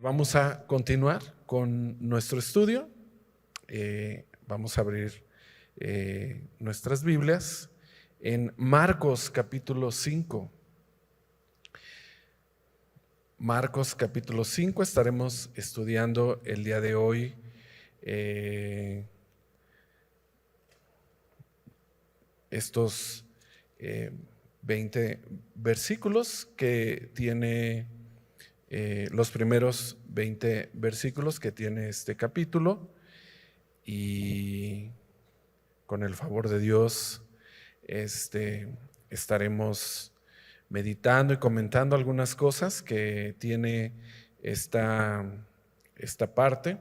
Vamos a continuar con nuestro estudio. Vamos a abrir nuestras Biblias en Marcos capítulo 5. Marcos capítulo 5 estaremos estudiando el día de hoy estos 20 versículos que tiene, los primeros 20 versículos que tiene este capítulo, y con el favor de Dios estaremos meditando y comentando algunas cosas que tiene esta parte.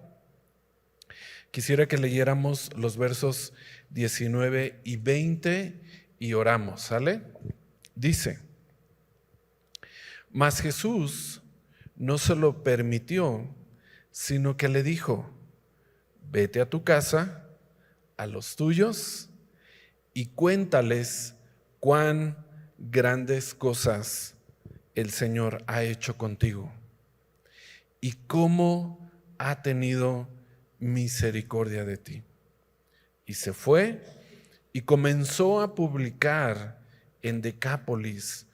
Quisiera que leyéramos los versos 19 y 20 y oramos, ¿sale? Dice: mas Jesús no se lo permitió, sino que le dijo: vete a tu casa, a los tuyos, y cuéntales cuán grandes cosas el Señor ha hecho contigo y cómo ha tenido misericordia de ti. Y se fue y comenzó a publicar en Decápolis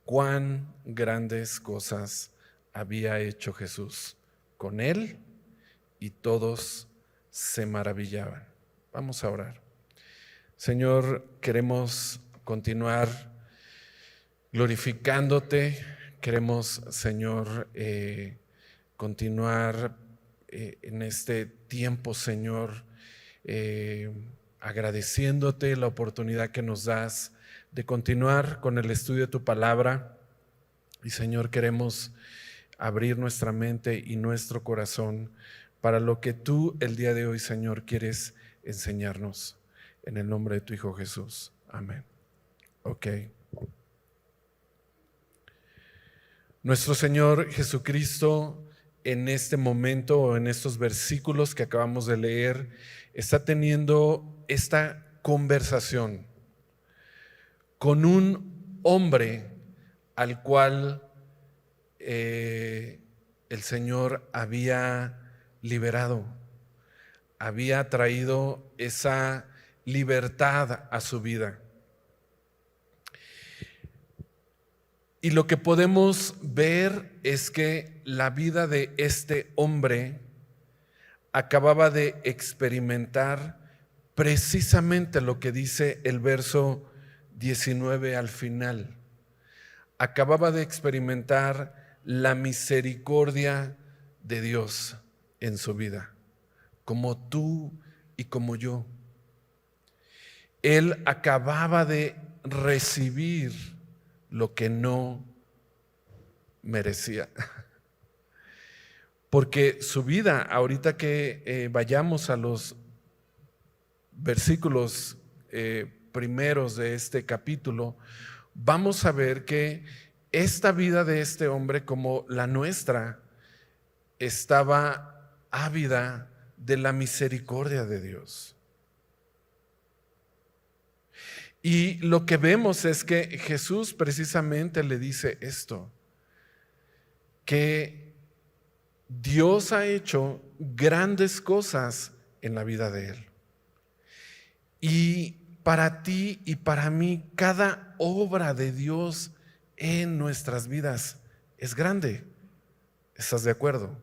cuán grandes cosas había hecho Jesús con él, y todos se maravillaban. Vamos a orar. Señor, queremos continuar glorificándote. Queremos, Señor, continuar en este tiempo, Señor, agradeciéndote la oportunidad que nos das de continuar con el estudio de tu palabra. Y, Señor, queremos abrir nuestra mente y nuestro corazón para lo que tú el día de hoy, Señor, quieres enseñarnos. En el nombre de tu Hijo Jesús. Amén. Ok. Nuestro Señor Jesucristo, en este momento o en estos versículos que acabamos de leer, está teniendo esta conversación con un hombre al cual el Señor había liberado, había traído esa libertad a su vida. Y lo que podemos ver es que la vida de este hombre acababa de experimentar precisamente lo que dice el verso 19 al final. Acababa de experimentar la misericordia de Dios en su vida, como tú y como yo. Él acababa de recibir lo que no merecía. Porque su vida, ahorita que vayamos a los versículos primeros de este capítulo, vamos a ver que esta vida de este hombre, como la nuestra, estaba ávida de la misericordia de Dios. Y lo que vemos es que Jesús precisamente le dice esto, que Dios ha hecho grandes cosas en la vida de él. Y para ti y para mí, cada obra de Dios en nuestras vidas es grande. ¿Estás de acuerdo?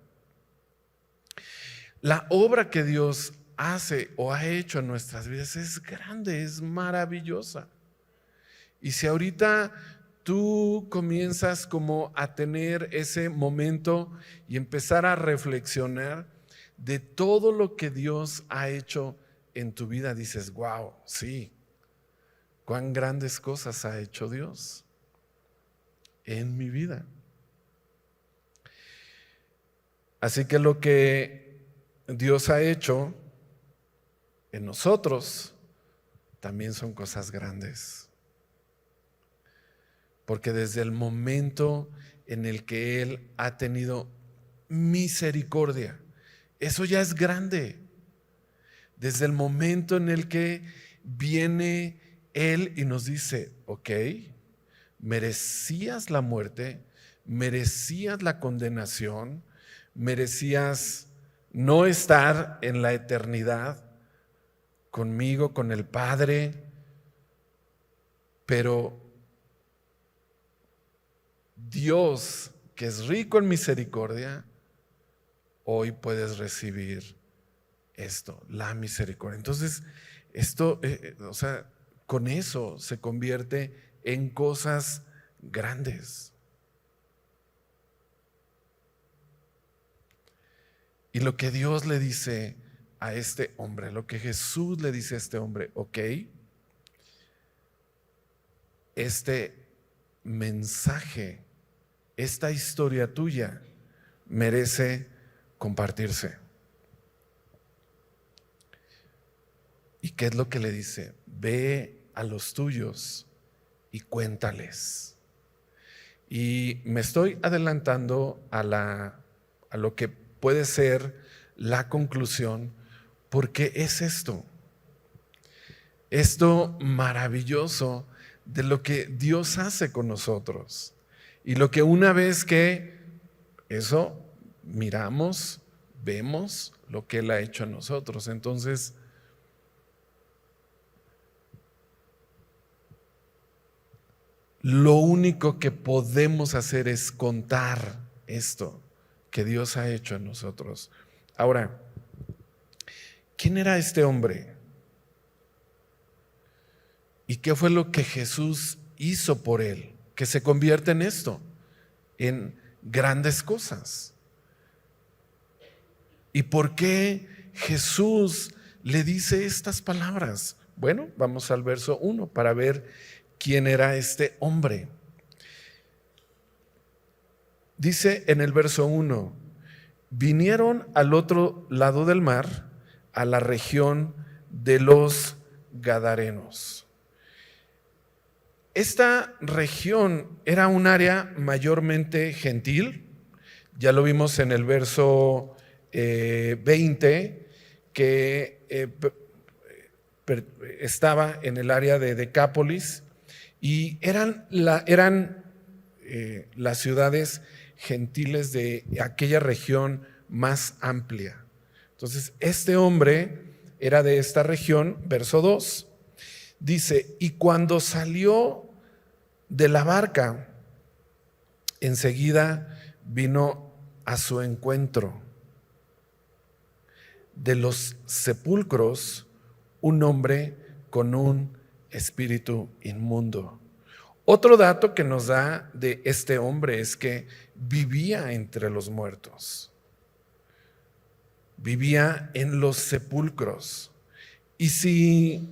La obra que Dios hace o ha hecho en nuestras vidas es grande, es maravillosa. Y si ahorita tú comienzas como a tener ese momento y empezar a reflexionar de todo lo que Dios ha hecho en tu vida, dices: wow, sí, cuán grandes cosas ha hecho Dios en mi vida. Así que lo que Dios ha hecho en nosotros también son cosas grandes. Porque desde el momento en el que Él ha tenido misericordia, eso ya es grande. Desde el momento en el que viene Él y nos dice: ok, merecías la muerte, merecías la condenación, merecías no estar en la eternidad conmigo, con el Padre, pero Dios, que es rico en misericordia, hoy puedes recibir esto, la misericordia. Entonces, esto, o sea, con eso se convierte en cosas grandes. Y lo que Dios le dice a este hombre, lo que Jesús le dice a este hombre, ok, este mensaje, esta historia tuya merece compartirse. ¿Y qué es lo que le dice? Ve a los tuyos y cuéntales. Y me estoy adelantando a lo que puede ser la conclusión, porque es esto maravilloso de lo que Dios hace con nosotros. Y lo que una vez que eso miramos, vemos lo que Él ha hecho a nosotros. Entonces, lo único que podemos hacer es contar esto que Dios ha hecho a nosotros. Ahora, ¿quién era este hombre? ¿Y qué fue lo que Jesús hizo por él? Que se convierte en esto, en grandes cosas. ¿Y por qué Jesús le dice estas palabras? Bueno, vamos al verso 1 para ver quién era este hombre. Dice en el verso 1, vinieron al otro lado del mar, a la región de los Gadarenos. Esta región era un área mayormente gentil. Ya lo vimos en el verso 20, que estaba en el área de Decápolis, y eran las ciudades gentiles de aquella región más amplia. Entonces, este hombre era de esta región. Verso 2 dice, y cuando salió de la barca, enseguida vino a su encuentro de los sepulcros un hombre con un espíritu inmundo. Otro dato que nos da de este hombre es que vivía entre los muertos, vivía en los sepulcros. Y si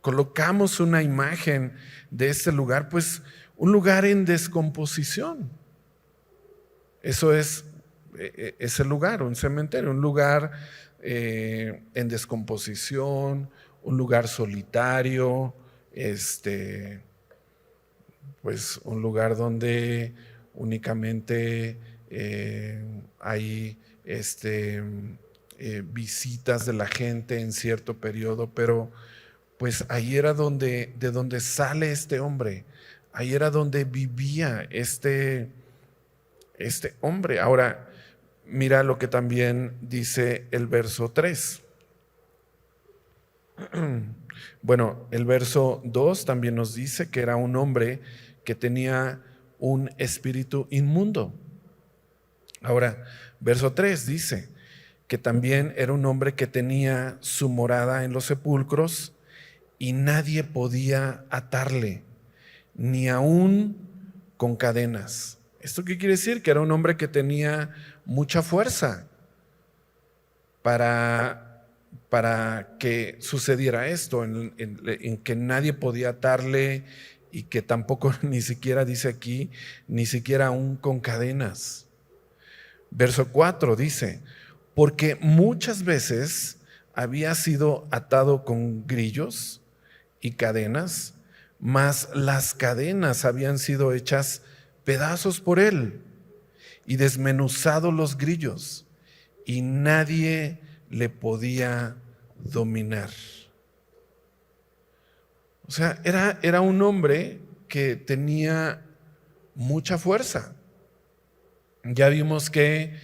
colocamos una imagen de este lugar, pues un lugar en descomposición. Eso es ese lugar, un cementerio, un lugar en descomposición, un lugar solitario, pues un lugar donde únicamente hay visitas de la gente en cierto periodo, pero pues ahí era de donde sale este hombre, ahí era donde vivía este hombre. Ahora, mira lo que también dice el verso 3. Bueno, el verso 2 también nos dice que era un hombre que tenía un espíritu inmundo. Ahora, verso 3 dice que también era un hombre que tenía su morada en los sepulcros y nadie podía atarle, ni aún con cadenas. ¿Esto qué quiere decir? Que era un hombre que tenía mucha fuerza para que sucediera esto, en que nadie podía atarle y que tampoco ni siquiera dice aquí, ni siquiera aún con cadenas. Verso 4 dice, porque muchas veces había sido atado con grillos y cadenas, mas las cadenas habían sido hechas pedazos por él y desmenuzado los grillos, y nadie le podía dominar. O sea, era un hombre que tenía mucha fuerza. Ya vimos que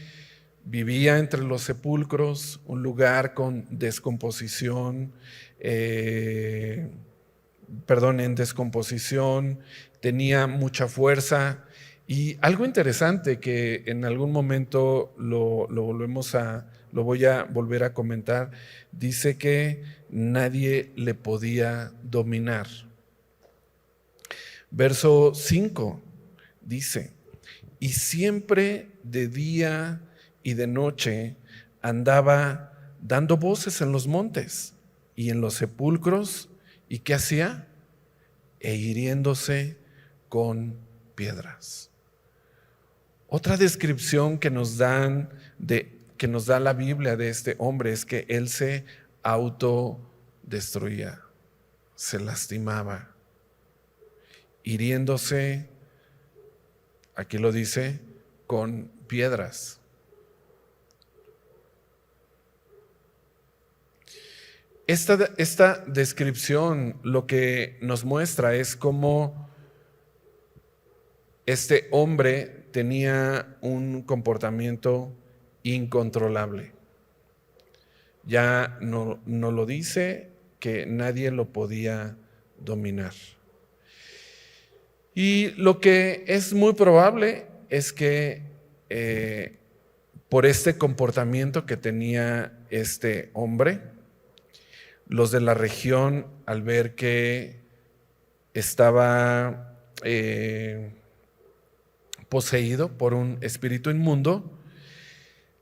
vivía entre los sepulcros, un lugar con descomposición, en descomposición, tenía mucha fuerza. Y algo interesante que en algún momento lo voy a volver a comentar, dice que nadie le podía dominar. Verso 5 dice: y siempre de día y de noche andaba dando voces en los montes y en los sepulcros. ¿Y qué hacía? E hiriéndose con piedras. Otra descripción que nos da la Biblia de este hombre es que él se autodestruía, se lastimaba, hiriéndose, aquí lo dice, con piedras. Esta descripción lo que nos muestra es cómo este hombre tenía un comportamiento incontrolable. Ya no lo dice, que nadie lo podía dominar. Y lo que es muy probable es que por este comportamiento que tenía este hombre, los de la región, al ver que estaba poseído por un espíritu inmundo,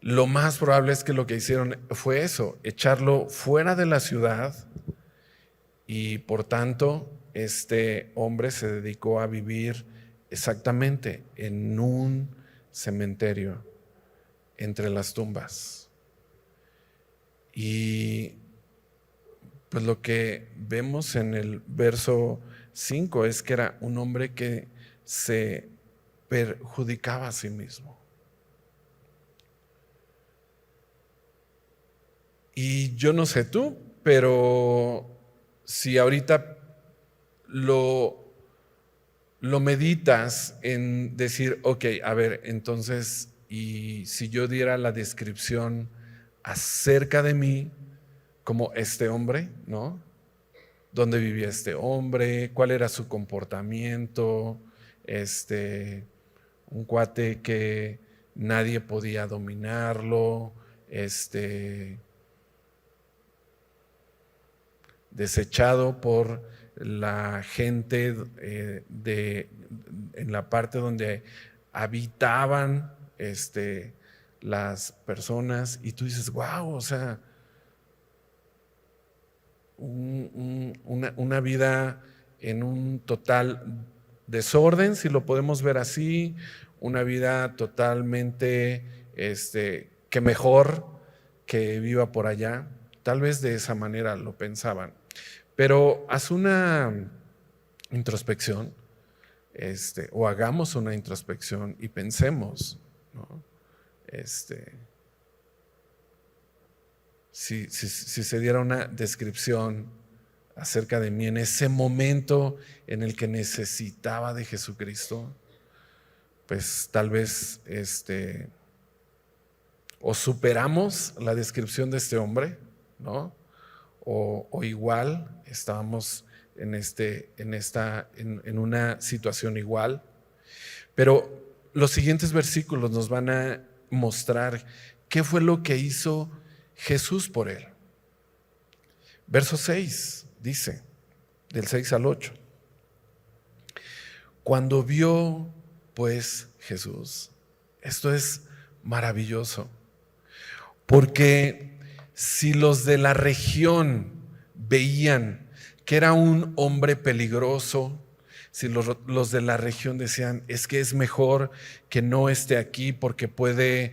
lo más probable es que lo que hicieron fue eso, echarlo fuera de la ciudad, y por tanto este hombre se dedicó a vivir exactamente en un cementerio entre las tumbas. Y pues lo que vemos en el verso 5 es que era un hombre que se perjudicaba a sí mismo. Y yo no sé tú, pero si ahorita lo meditas en decir, ok, a ver, entonces, y si yo diera la descripción acerca de mí como este hombre, ¿no? ¿Dónde vivía este hombre? ¿Cuál era su comportamiento? Un cuate que nadie podía dominarlo, desechado por la gente en la parte donde habitaban las personas, y tú dices, wow, o sea, una vida en un total desorden, si lo podemos ver así, una vida totalmente que mejor que viva por allá. Tal vez de esa manera lo pensaban. Pero haz una introspección, o hagamos una introspección y pensemos, ¿no? Si se diera una descripción acerca de mí en ese momento en el que necesitaba de Jesucristo, pues tal vez o superamos la descripción de este hombre, ¿no? O igual estábamos en una situación igual. Pero los siguientes versículos nos van a mostrar qué fue lo que hizo Jesús por él. Verso 6 dice, del 6 al 8: cuando vio pues Jesús, esto es maravilloso, porque si los de la región veían que era un hombre peligroso, si los de la región decían, es que es mejor que no esté aquí porque puede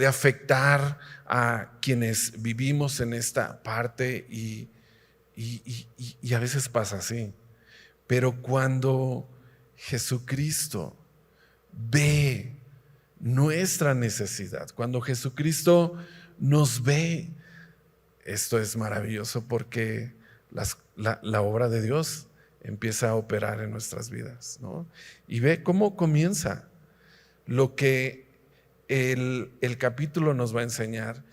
afectar a quienes vivimos en esta parte, y a veces pasa así. Pero cuando Jesucristo ve nuestra necesidad, cuando Jesucristo nos ve, esto es maravilloso, porque la obra de Dios empieza a operar en nuestras vidas, ¿no? Y ve cómo comienza lo que el capítulo nos va a enseñar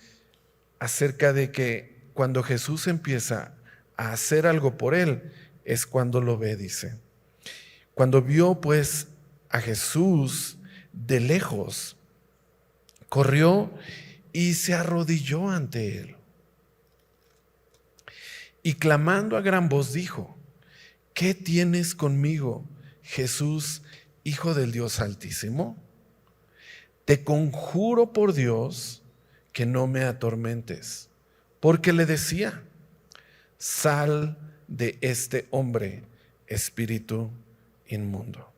acerca de que cuando Jesús empieza a hacer algo por él, es cuando lo ve, dice. Cuando vio pues a Jesús de lejos, corrió y se arrodilló ante él. Y clamando a gran voz dijo: ¿qué tienes conmigo, Jesús, Hijo del Dios Altísimo? Te conjuro por Dios que no me atormentes. Porque le decía: sal de este hombre, espíritu inmundo.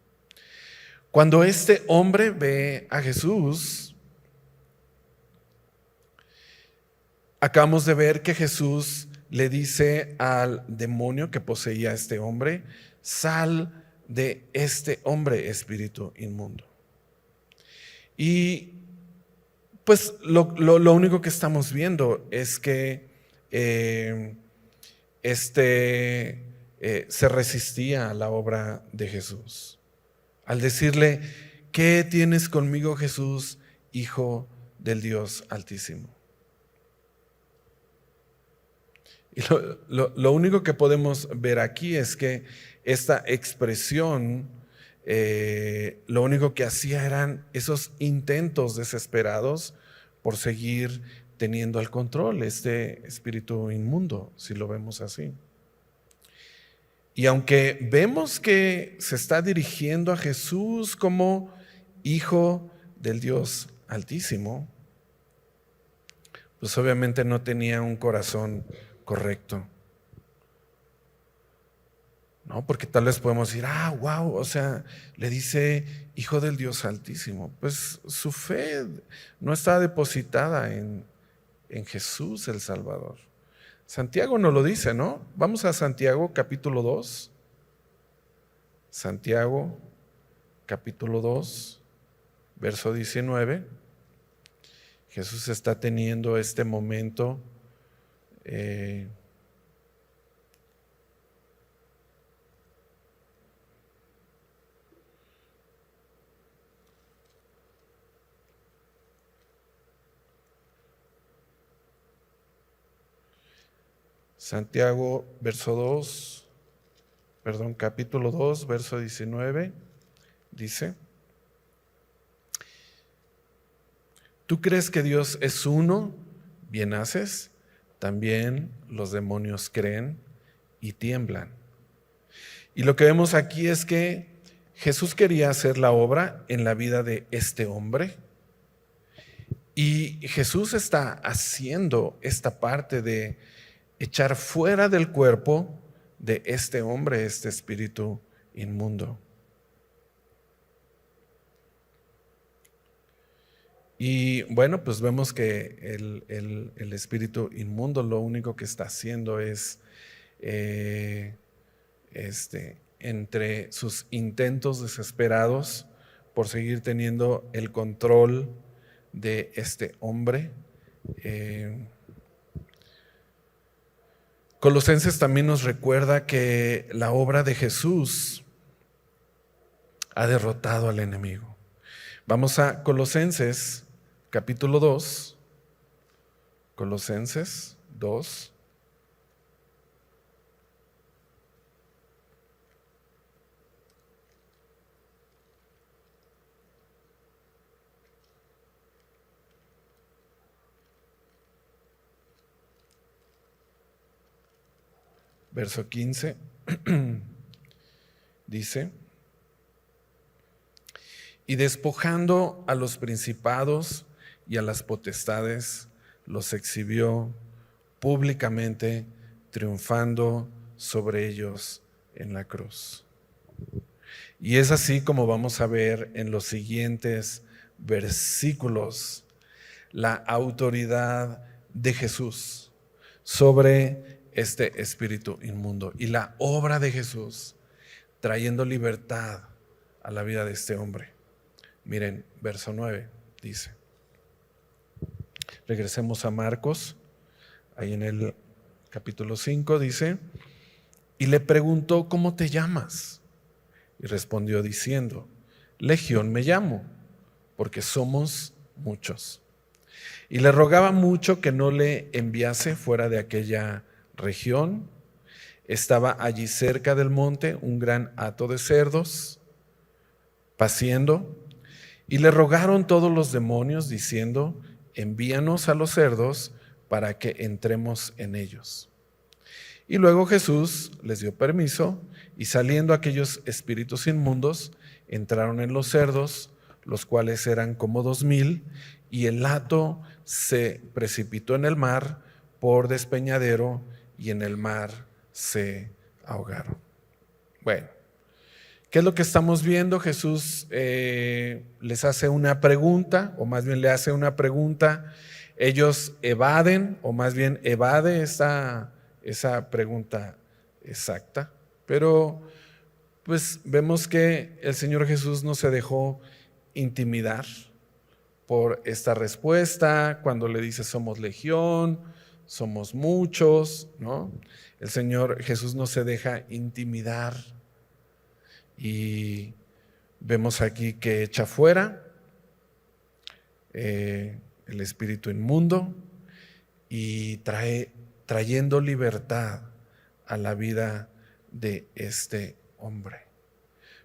Cuando este hombre ve a Jesús, acabamos de ver que Jesús le dice al demonio que poseía a este hombre: sal de este hombre, espíritu inmundo. Y pues lo único que estamos viendo es que se resistía a la obra de Jesús. Al decirle: ¿qué tienes conmigo, Jesús, Hijo del Dios Altísimo? Y lo único que podemos ver aquí es que esta expresión, lo único que hacía eran esos intentos desesperados por seguir teniendo el control, este espíritu inmundo, si lo vemos así. Y aunque vemos que se está dirigiendo a Jesús como Hijo del Dios Altísimo, pues obviamente no tenía un corazón correcto. ¿No? Porque tal vez podemos decir: wow, o sea, le dice Hijo del Dios Altísimo. Pues su fe no está depositada en Jesús el Salvador. Santiago nos lo dice, ¿no? Vamos a Santiago capítulo 2. Santiago capítulo 2, verso 19. Jesús está teniendo este momento Santiago capítulo 2, verso 19, dice: ¿tú crees que Dios es uno? Bien haces. También los demonios creen y tiemblan. Y lo que vemos aquí es que Jesús quería hacer la obra en la vida de este hombre. Y Jesús está haciendo esta parte de echar fuera del cuerpo de este hombre, este espíritu inmundo. Y bueno, pues vemos que el espíritu inmundo lo único que está haciendo es, entre sus intentos desesperados por seguir teniendo el control de este hombre, Colosenses también nos recuerda que la obra de Jesús ha derrotado al enemigo. Vamos a Colosenses capítulo 2. Colosenses 2. Verso 15, dice: y despojando a los principados y a las potestades, los exhibió públicamente, triunfando sobre ellos en la cruz. Y es así como vamos a ver en los siguientes versículos la autoridad de Jesús sobre este espíritu inmundo y la obra de Jesús trayendo libertad a la vida de este hombre. Miren, verso 9 dice, regresemos a Marcos, ahí en el capítulo 5 dice: y le preguntó: ¿cómo te llamas? Y respondió diciendo: Legión me llamo, porque somos muchos. Y le rogaba mucho que no le enviase fuera de aquella región. Estaba allí cerca del monte un gran hato de cerdos paciendo, y le rogaron todos los demonios diciendo: envíanos a los cerdos para que entremos en ellos. Y luego Jesús les dio permiso, y saliendo aquellos espíritus inmundos, entraron en los cerdos, los cuales eran como 2000, y el hato se precipitó en el mar por despeñadero, y en el mar se ahogaron. Bueno, ¿qué es lo que estamos viendo? Jesús les hace una pregunta, o más bien le hace una pregunta. Ellos evaden, o más bien evade esa pregunta exacta, pero pues vemos que el Señor Jesús no se dejó intimidar por esta respuesta cuando le dice: somos legión, somos muchos, ¿no? El Señor Jesús no se deja intimidar, y vemos aquí que echa fuera el espíritu inmundo y trayendo libertad a la vida de este hombre.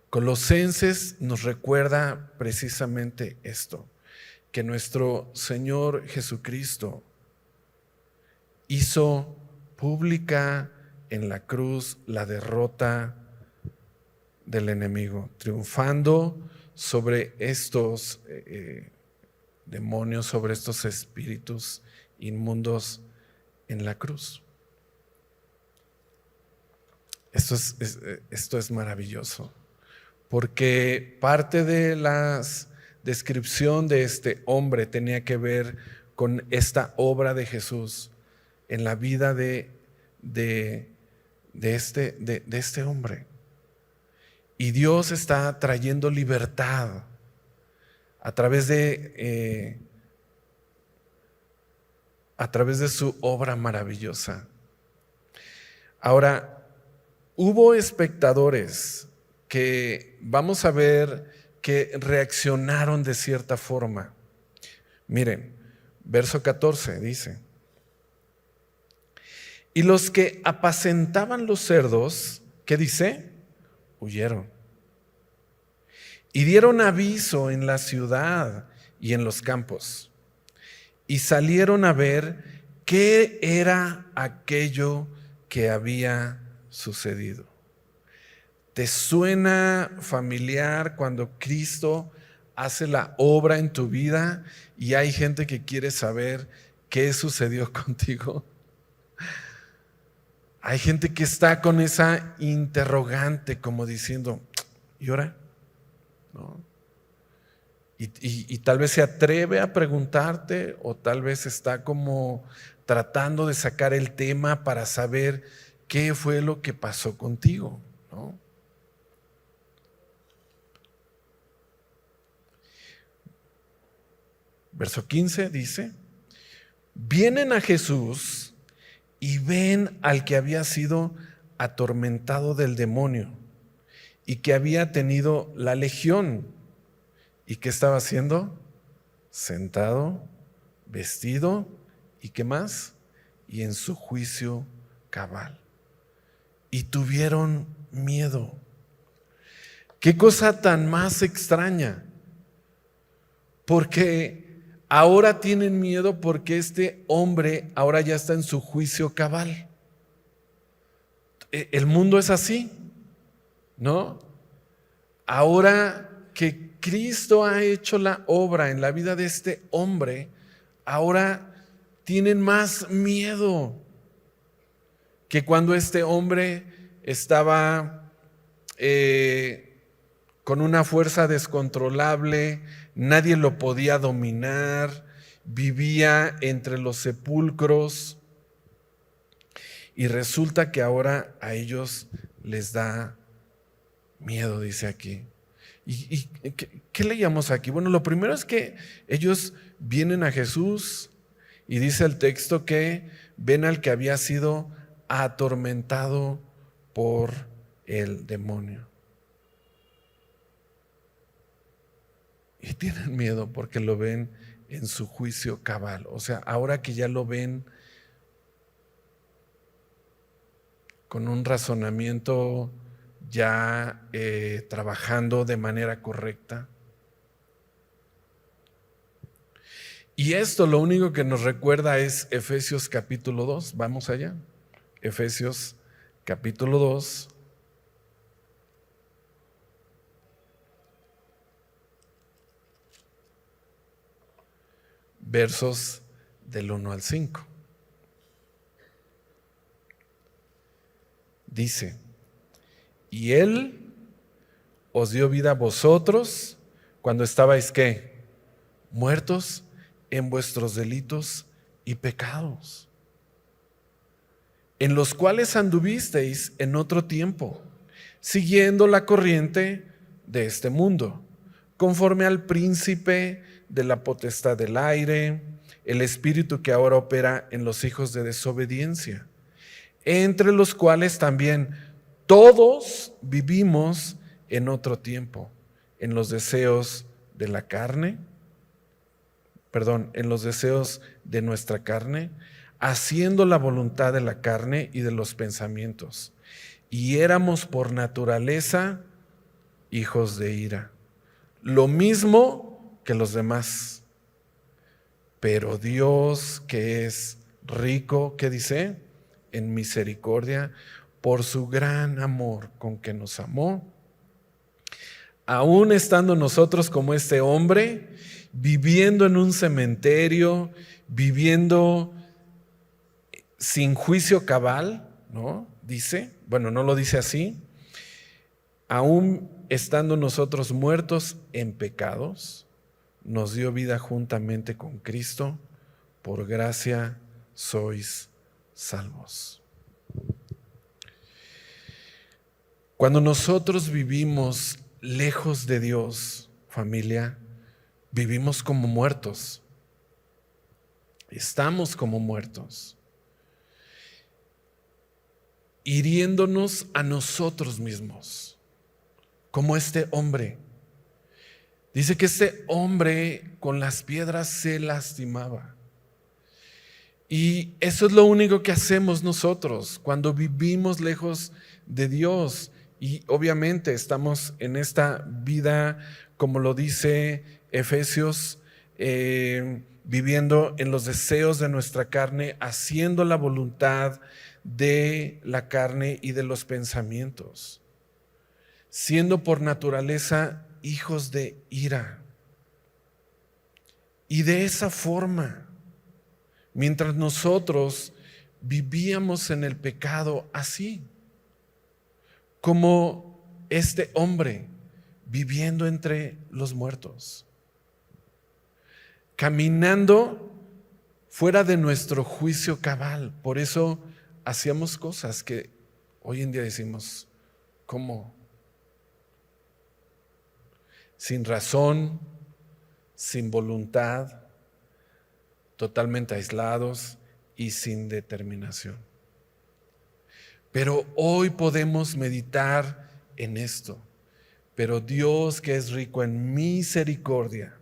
Colosenses nos recuerda precisamente esto, que nuestro Señor Jesucristo hizo pública en la cruz la derrota del enemigo, triunfando sobre estos demonios, sobre estos espíritus inmundos en la cruz. Esto es maravilloso, porque parte de la descripción de este hombre tenía que ver con esta obra de Jesús en la vida de este hombre. Y Dios está trayendo libertad a través de su obra maravillosa. Ahora, hubo espectadores que vamos a ver que reaccionaron de cierta forma. Miren, verso 14 dice: y los que apacentaban los cerdos, ¿qué dice? Huyeron. Y dieron aviso en la ciudad y en los campos, y salieron a ver qué era aquello que había sucedido. ¿Te suena familiar cuando Cristo hace la obra en tu vida y hay gente que quiere saber qué sucedió contigo? Hay gente que está con esa interrogante, como diciendo: ¿y ahora? ¿No? Y tal vez se atreve a preguntarte, o tal vez está como tratando de sacar el tema para saber qué fue lo que pasó contigo, ¿no? Verso 15 dice: vienen a Jesús y ven al que había sido atormentado del demonio y que había tenido la legión. ¿Y qué estaba haciendo? Sentado, vestido, ¿y qué más? Y en su juicio cabal. Y tuvieron miedo. ¿Qué cosa tan más extraña? Porque ahora tienen miedo porque este hombre ahora ya está en su juicio cabal. El mundo es así, ¿no? Ahora que Cristo ha hecho la obra en la vida de este hombre, ahora tienen más miedo que cuando este hombre estaba con una fuerza descontrolable, nadie lo podía dominar, vivía entre los sepulcros, y resulta que ahora a ellos les da miedo, dice aquí. ¿Y qué leíamos aquí? Bueno, lo primero es que ellos vienen a Jesús y dice el texto que ven al que había sido atormentado por el demonio. Y tienen miedo porque lo ven en su juicio cabal. O sea, ahora que ya lo ven con un razonamiento ya trabajando de manera correcta. Y esto lo único que nos recuerda es Efesios capítulo 2. Vamos allá. Efesios capítulo 2. Versos del 1 al 5. Dice: y Él os dio vida a vosotros cuando estabais, ¿qué? Muertos en vuestros delitos y pecados, en los cuales anduvisteis en otro tiempo, siguiendo la corriente de este mundo, conforme al príncipe de la potestad del aire, el espíritu que ahora opera en los hijos de desobediencia, entre los cuales también todos vivimos en otro tiempo, en los deseos de la carne, en los deseos de nuestra carne, haciendo la voluntad de la carne y de los pensamientos. Y éramos por naturaleza hijos de ira, lo mismo que los demás. Pero Dios, que es rico, ¿qué dice? En misericordia, por su gran amor con que nos amó, aún estando nosotros como este hombre, viviendo en un cementerio, viviendo sin juicio cabal, ¿no? Dice, bueno, no lo dice así, aún estando nosotros muertos en pecados, nos dio vida juntamente con Cristo, por gracia sois salvos. Cuando nosotros vivimos lejos de Dios, familia, vivimos como muertos. Estamos como muertos, hiriéndonos a nosotros mismos, como este hombre. Dice que este hombre con las piedras se lastimaba. Y eso es lo único que hacemos nosotros cuando vivimos lejos de Dios. Y obviamente estamos en esta vida, como lo dice Efesios, viviendo en los deseos de nuestra carne, haciendo la voluntad de la carne y de los pensamientos, siendo por naturaleza hijos de ira. Y de esa forma, mientras nosotros vivíamos en el pecado así, como este hombre viviendo entre los muertos, caminando fuera de nuestro juicio cabal. Por eso hacíamos cosas que hoy en día decimos, ¿cómo? Sin razón, sin voluntad, totalmente aislados y sin determinación. Pero hoy podemos meditar en esto. Pero Dios, que es rico en misericordia,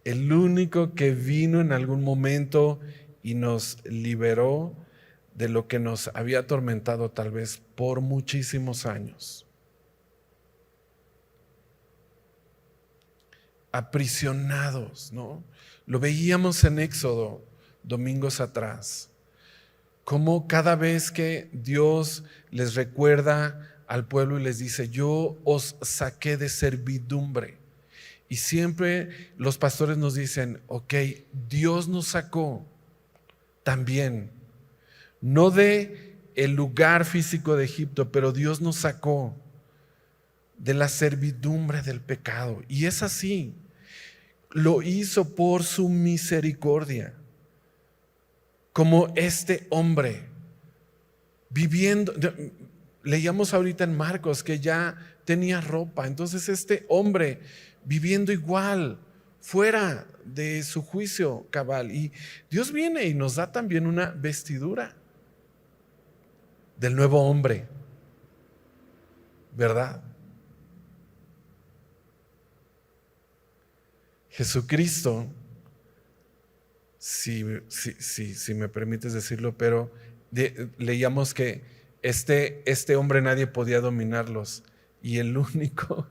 el único que vino en algún momento y nos liberó de lo que nos había atormentado tal vez por muchísimos años, aprisionados, ¿no? Lo veíamos en Éxodo domingos atrás, cómo cada vez que Dios les recuerda al pueblo y les dice, yo os saqué de servidumbre. Y siempre los pastores nos dicen, ok, Dios nos sacó también, no de el lugar físico de Egipto, pero Dios nos sacó de la servidumbre del pecado. Y es así, lo hizo por su misericordia, como este hombre viviendo. Leíamos ahorita en Marcos que ya tenía ropa, entonces este hombre viviendo igual, fuera de su juicio cabal. Y Dios viene y nos da también una vestidura. del nuevo hombre, ¿verdad? Jesucristo, si me permites decirlo, pero leíamos que este hombre nadie podía dominarlos, y el único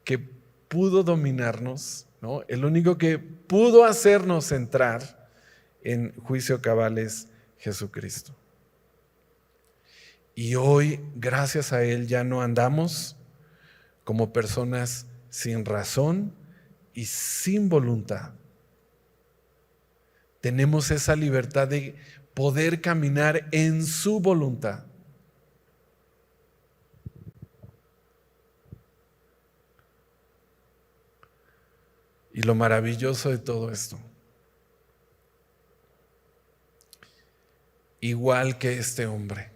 que pudo dominarnos, ¿no? El único que pudo hacernos entrar en juicio cabal es Jesucristo. Y hoy, gracias a Él, ya no andamos como personas sin razón y sin voluntad. Tenemos esa libertad de poder caminar en su voluntad. Y lo maravilloso de todo esto, igual que este hombre,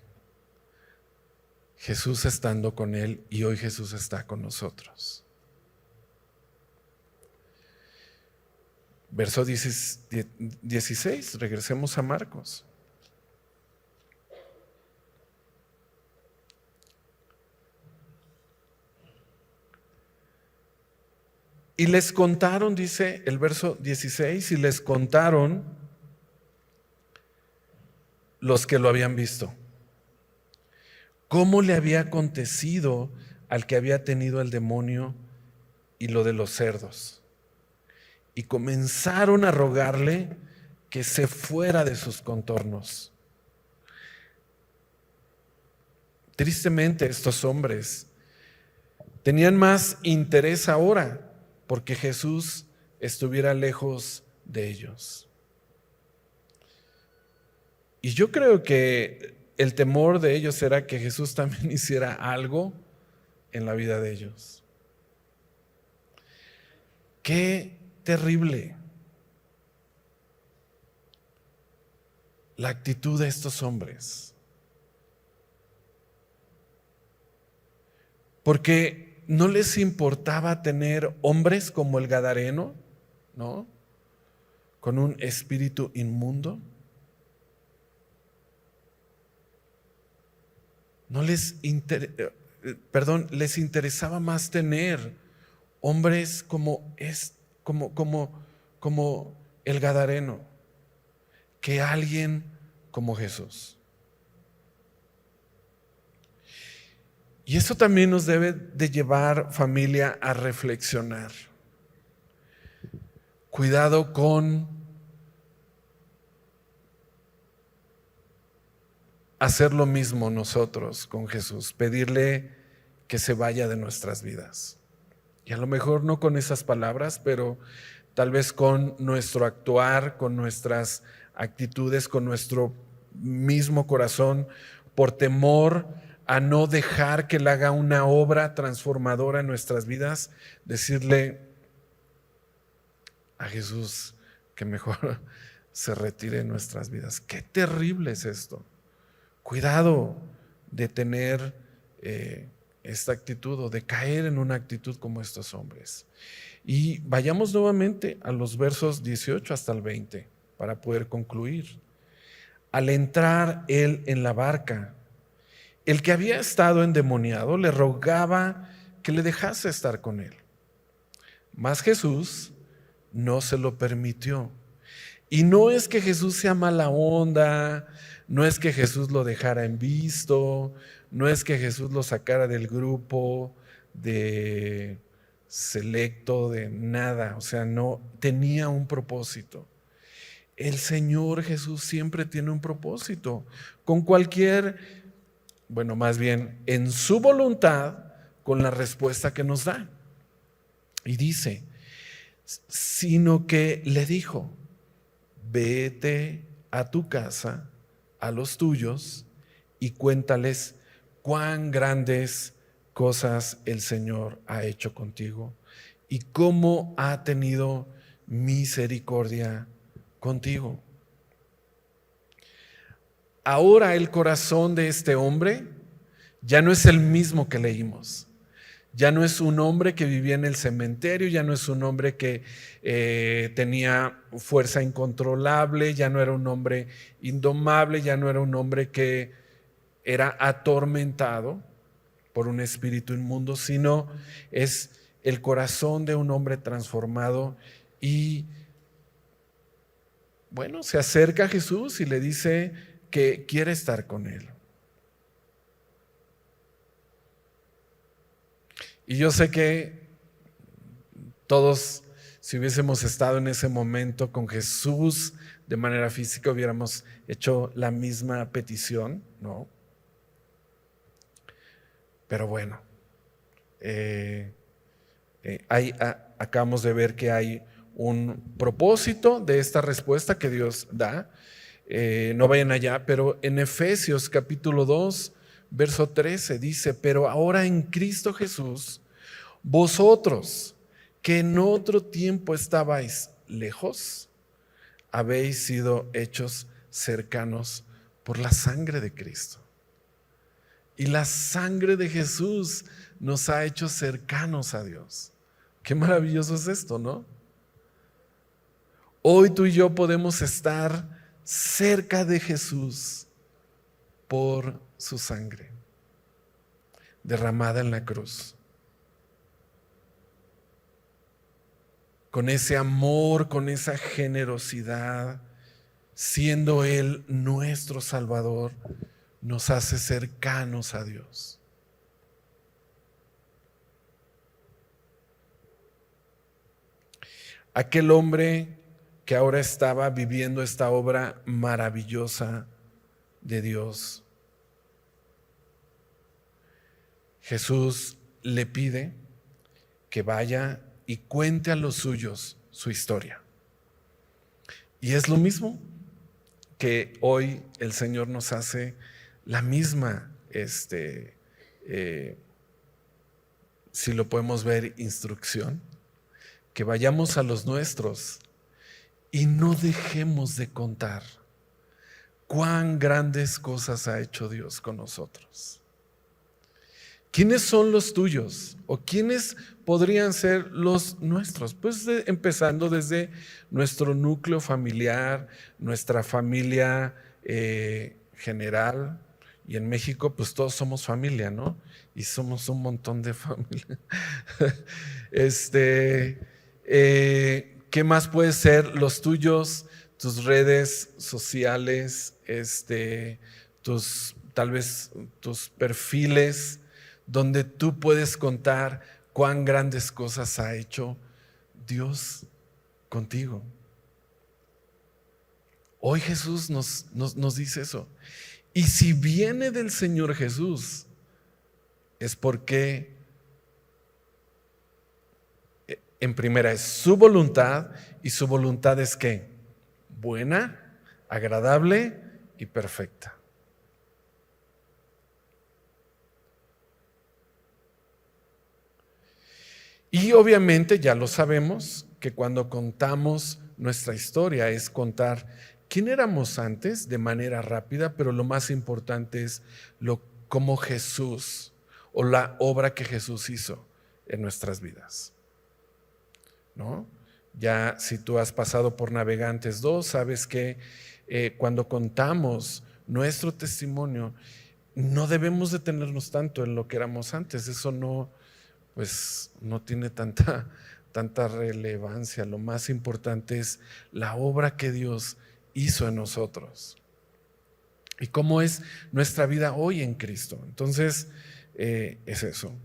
Jesús estando con él, y hoy Jesús está con nosotros. Verso 16, regresemos a Marcos. Y les contaron, dice el verso 16, y les contaron los que lo habían visto, cómo le había acontecido al que había tenido el demonio y lo de los cerdos. Y comenzaron a rogarle que se fuera de sus contornos. Tristemente, estos hombres tenían más interés ahora porque Jesús estuviera lejos de ellos. Y yo creo que el temor de ellos era que Jesús también hiciera algo en la vida de ellos. Qué terrible la actitud de estos hombres. Porque no les importaba tener hombres como el Gadareno, ¿no? Con un espíritu inmundo. Les interesaba más tener hombres como el Gadareno que alguien como Jesús. Y eso también nos debe de llevar, familia, a reflexionar. Cuidado con hacer lo mismo nosotros con Jesús, pedirle que se vaya de nuestras vidas. Y a lo mejor no con esas palabras, pero tal vez con nuestro actuar, con nuestras actitudes, con nuestro mismo corazón, por temor a no dejar que Él haga una obra transformadora en nuestras vidas, decirle a Jesús que mejor se retire de nuestras vidas. Qué terrible es esto. Cuidado de tener esta actitud o de caer en una actitud como estos hombres. Y vayamos nuevamente a los versos 18 hasta el 20 para poder concluir. Al entrar él en la barca, el que había estado endemoniado le rogaba que le dejase estar con él. Mas Jesús no se lo permitió. Y no es que Jesús sea mala onda, no es que Jesús lo dejara en visto, no es que Jesús lo sacara del grupo de selecto, de nada. O sea, no, tenía un propósito. El Señor Jesús siempre tiene un propósito. Con más bien en su voluntad, con la respuesta que nos da. Y dice, sino que le dijo, vete a tu casa, a los tuyos, y cuéntales cuán grandes cosas el Señor ha hecho contigo y cómo ha tenido misericordia contigo. Ahora el corazón de este hombre ya no es el mismo que leímos. Ya no es un hombre que vivía en el cementerio, ya no es un hombre que tenía fuerza incontrolable, ya no era un hombre indomable, ya no era un hombre que era atormentado por un espíritu inmundo, sino es el corazón de un hombre transformado y, bueno, se acerca a Jesús y le dice que quiere estar con él. Y yo sé que todos, si hubiésemos estado en ese momento con Jesús de manera física, hubiéramos hecho la misma petición, ¿no? Pero bueno, acabamos de ver que hay un propósito de esta respuesta que Dios da. No vayan allá, pero en Efesios capítulo 2, verso 13 dice: pero ahora en Cristo Jesús, vosotros que en otro tiempo estabais lejos, habéis sido hechos cercanos por la sangre de Cristo. Y la sangre de Jesús nos ha hecho cercanos a Dios. Qué maravilloso es esto, ¿no? Hoy tú y yo podemos estar cerca de Jesús por su sangre derramada en la cruz. Con ese amor, con esa generosidad, siendo Él nuestro Salvador, nos hace cercanos a Dios. Aquel hombre que ahora estaba viviendo esta obra maravillosa de Dios, Jesús le pide que vaya y cuente a los suyos su historia. Y es lo mismo que hoy el Señor nos hace, la misma, si lo podemos ver, instrucción, que vayamos a los nuestros y no dejemos de contar cuán grandes cosas ha hecho Dios con nosotros. ¿Quiénes son los tuyos? ¿O quiénes podrían ser los nuestros? Pues empezando desde nuestro núcleo familiar, nuestra familia general. Y en México pues todos somos familia, ¿no? Y somos un montón de familia. ¿Qué más puede ser? Los tuyos, tus redes sociales, tal vez tus perfiles, donde tú puedes contar cuán grandes cosas ha hecho Dios contigo. Hoy Jesús nos dice eso. Y si viene del Señor Jesús, es porque en primera es su voluntad, y su voluntad es ¿qué? Buena, agradable y perfecta. Y obviamente ya lo sabemos, que cuando contamos nuestra historia es contar quién éramos antes de manera rápida, pero lo más importante es cómo Jesús, o la obra que Jesús hizo en nuestras vidas, ¿no? Ya si tú has pasado por Navegantes 2, sabes que cuando contamos nuestro testimonio, no debemos detenernos tanto en lo que éramos antes. Eso no tiene tanta relevancia. Lo más importante es la obra que Dios hizo en nosotros y cómo es nuestra vida hoy en Cristo. Entonces, es eso.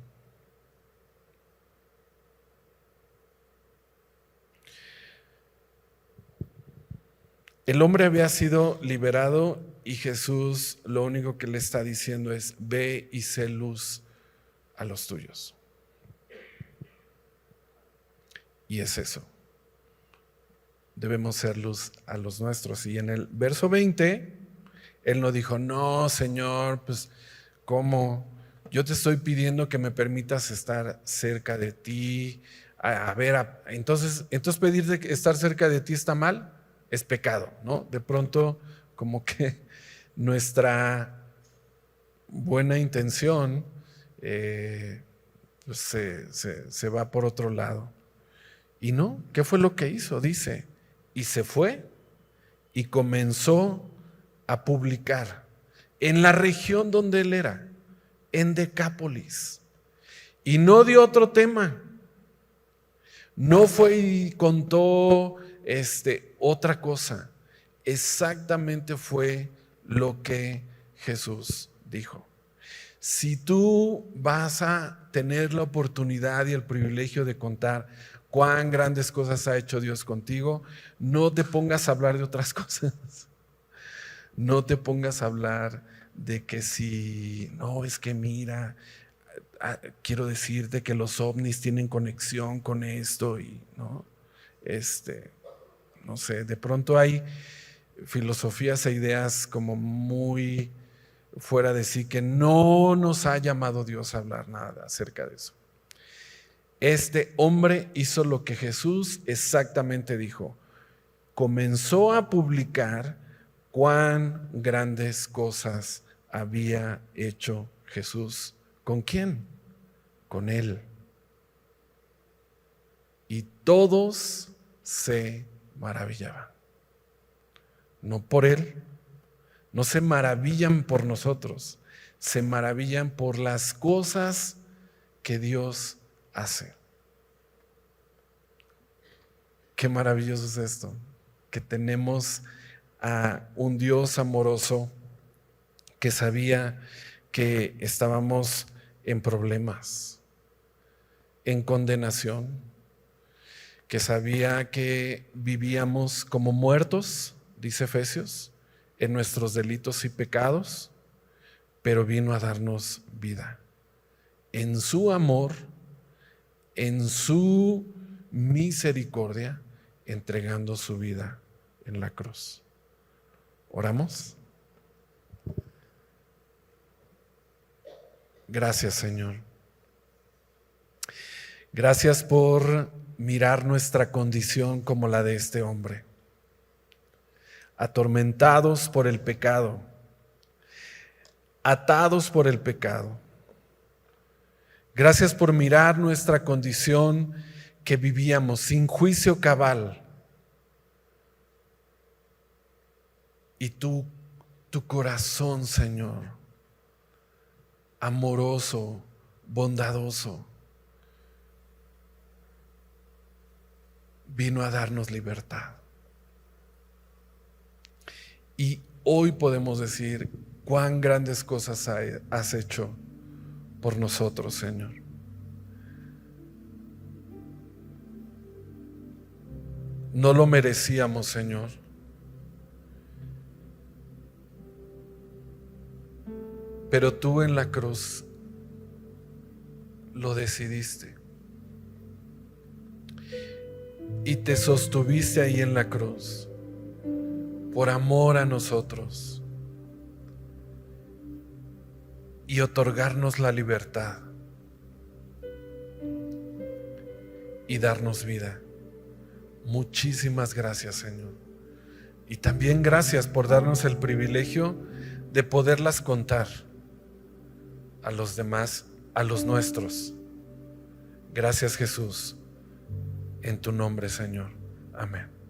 El hombre había sido liberado y Jesús lo único que le está diciendo es: ve y sé luz a los tuyos. Y es eso. Debemos ser luz a los nuestros. Y en el verso 20, Él no dijo: no, Señor, pues, ¿cómo? Yo te estoy pidiendo que me permitas estar cerca de ti. Entonces pedirte estar cerca de ti está mal, es pecado, ¿no? De pronto, como que nuestra buena intención pues se va por otro lado. Y no, ¿qué fue lo que hizo? Dice: y se fue y comenzó a publicar en la región donde él era, en Decápolis. Y no dio otro tema. No fue y contó otra cosa. Exactamente fue lo que Jesús dijo. Si tú vas a tener la oportunidad y el privilegio de contar cuán grandes cosas ha hecho Dios contigo, no te pongas a hablar de otras cosas. No te pongas a hablar de que si, no, es que mira, quiero decirte que los ovnis tienen conexión con esto y no, no sé, de pronto hay filosofías e ideas como muy fuera de sí, que no nos ha llamado Dios a hablar nada acerca de eso. Este hombre hizo lo que Jesús exactamente dijo. Comenzó a publicar cuán grandes cosas había hecho Jesús. ¿Con quién? Con él. Y todos se maravillaban. No por él, no se maravillan por nosotros, se maravillan por las cosas que Dios hace. Qué maravilloso es esto, que tenemos a un Dios amoroso que sabía que estábamos en problemas, en condenación, que sabía que vivíamos como muertos, dice Efesios, en nuestros delitos y pecados, pero vino a darnos vida. En su amor, en su misericordia, entregando su vida en la cruz. ¿Oramos? Gracias, Señor. Gracias por mirar nuestra condición como la de este hombre, atormentados por el pecado, atados por el pecado. Gracias por mirar nuestra condición que vivíamos sin juicio cabal. Y tu corazón, Señor, amoroso, bondadoso, vino a darnos libertad. Y hoy podemos decir cuán grandes cosas has hecho por nosotros, Señor. No lo merecíamos, Señor. Pero tú en la cruz lo decidiste. Y te sostuviste ahí en la cruz por amor a nosotros y otorgarnos la libertad y darnos vida. Muchísimas gracias, Señor. Y también gracias por darnos el privilegio de poderlas contar a los demás, a los nuestros. Gracias, Jesús. En tu nombre, Señor. Amén.